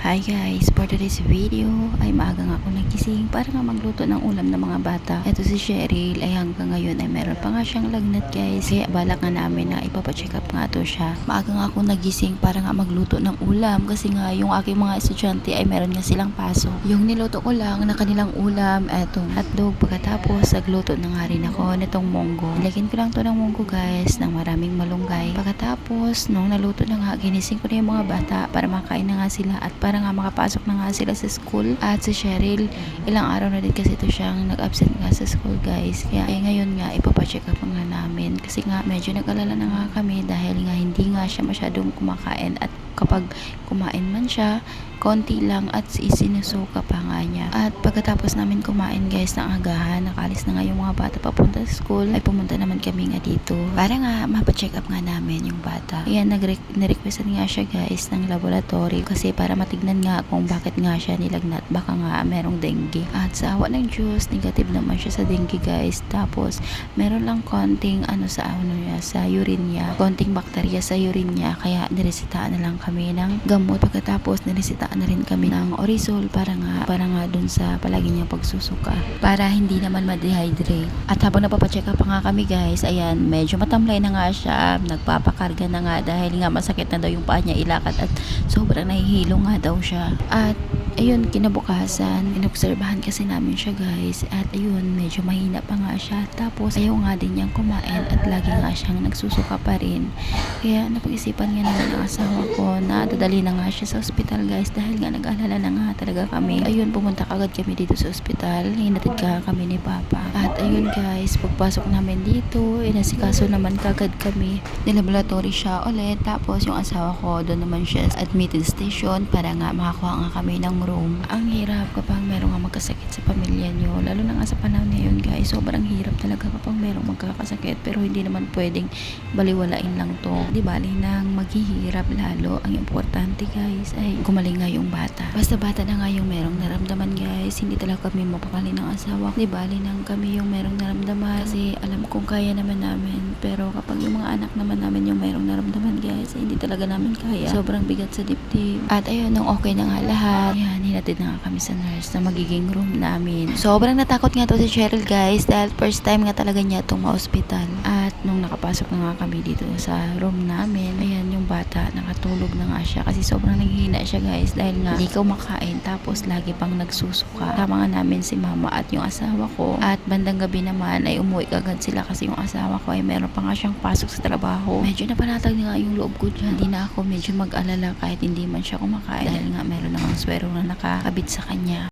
Hi guys, for today's video ay maaga nga ako nagising para nga magluto ng ulam ng mga bata. Ito si Cheryl ay hanggang ngayon ay meron pa nga siyang lagnat guys. Kaya balak nga namin na ipapacheck up nga to siya. Maaga nga ako nagising para nga magluto ng ulam kasi nga yung aking mga estudyante ay meron nga silang pasok. Yung niluto ko lang na kanilang ulam etong hotdog, pagkatapos nagluto na nga rin ako nitong munggo. Ilagyan ko lang to ng munggo guys ng maraming malunggay. Pagkatapos nung naluto na nga, ginising ko na yung mga bata para makain na nga sila at para nga makapasok na nga sila sa school. At si Cheryl, ilang araw na din kasi ito siyang nag-absent nga sa school guys. Kaya ngayon nga ipapacheck up nga namin kasi nga medyo nag-alala na nga kami dahil nga hindi nga siya masyadong kumakain at kapag kumain man siya, konti lang at isinusuka pa nga niya. At pagkatapos namin kumain guys ng agahan, nakalis na nga yung mga bata papunta sa school, ay pumunta naman kami nga dito para nga mapacheck up nga namin yung bata. Ayan, nirequestan nga siya guys ng laboratory kasi para matignan nga kung bakit nga siya nilagnat, baka nga merong dengue. At sa awa ng Diyos, negative naman siya sa dengue guys. Tapos meron lang konting sa urine niya, konting bakterya sa urine niya, kaya niresitahan na lang kami ng gamot. Pagkatapos niresitahan na rin kami ng Orisol para nga dun sa palagi niyang pagsusuka para hindi naman ma-dehydrate. At habang napapacheck up pa nga kami guys, ayan, medyo matamlay na nga siya, nagpapakarga na nga dahil nga masakit na daw yung paa niya ilakad at sobrang nahihilo nga daw siya. At ayun, kinabukasan, inobserbahan kasi namin siya guys at ayun, medyo mahina pa nga siya. Tapos ayaw nga din niyang kumain at lagi nga siyang nagsusuka pa rin. Kaya napag-isipan nga namin ang asawa ko na dadali na nga siya sa ospital guys dahil nga nag-alala na nga talaga kami. Ayun, pumunta kagad kami dito sa ospital, hinatid ka kami ni Papa. At ayun guys, pagpasok namin dito, inasikaso naman kagad kami. Nilaboratory siya ulit, tapos yung asawa ko doon naman siya sa admitted station para nga makakuha nga kami ng room. Ang hirap kapag merong nga magkasakit sa pamilya nyo, lalo na nga sa panahon ngayon guys, sobrang hirap talaga kapag merong magkakasakit, pero hindi naman pwedeng baliwalain lang to. Di bali nang maghihirap lalo, ang importante guys ay gumaling nga yung bata. Basta bata na nga yung merong naramdaman guys, hindi talaga kami mapakali ng asawa. Di bali nang kami yung merong naramdaman kasi alam kong kaya naman namin, pero kapag yung mga anak naman namin yung merong naramdaman guys, hindi talaga namin kaya. Sobrang bigat sa dibdib. At ayun, nung okay na nga lahat, yan, hinatid na nga kami sa nurse na magiging room namin. Sobrang natakot nga to si Cheryl guys dahil first time nga talaga niya itong ma-hospital. At nung nakapasok na nga kami dito sa room namin, ayan, yung bata nakatulog na nga siya kasi sobrang naghihina siya guys dahil nga hindi ka makain tapos lagi pang nagsusuka. Tama nga namin si mama at yung asawa ko. At bandang gabi naman ay umuwi agad sila kasi yung asawa ko ay meron pa nga siyang pasok sa trabaho. Medyo napanatag na nga yung loob ko dyan. Hindi na ako medyo mag-alala kahit hindi man siya kumakain dahil nga meron namang swero na nakakabit sa kanya.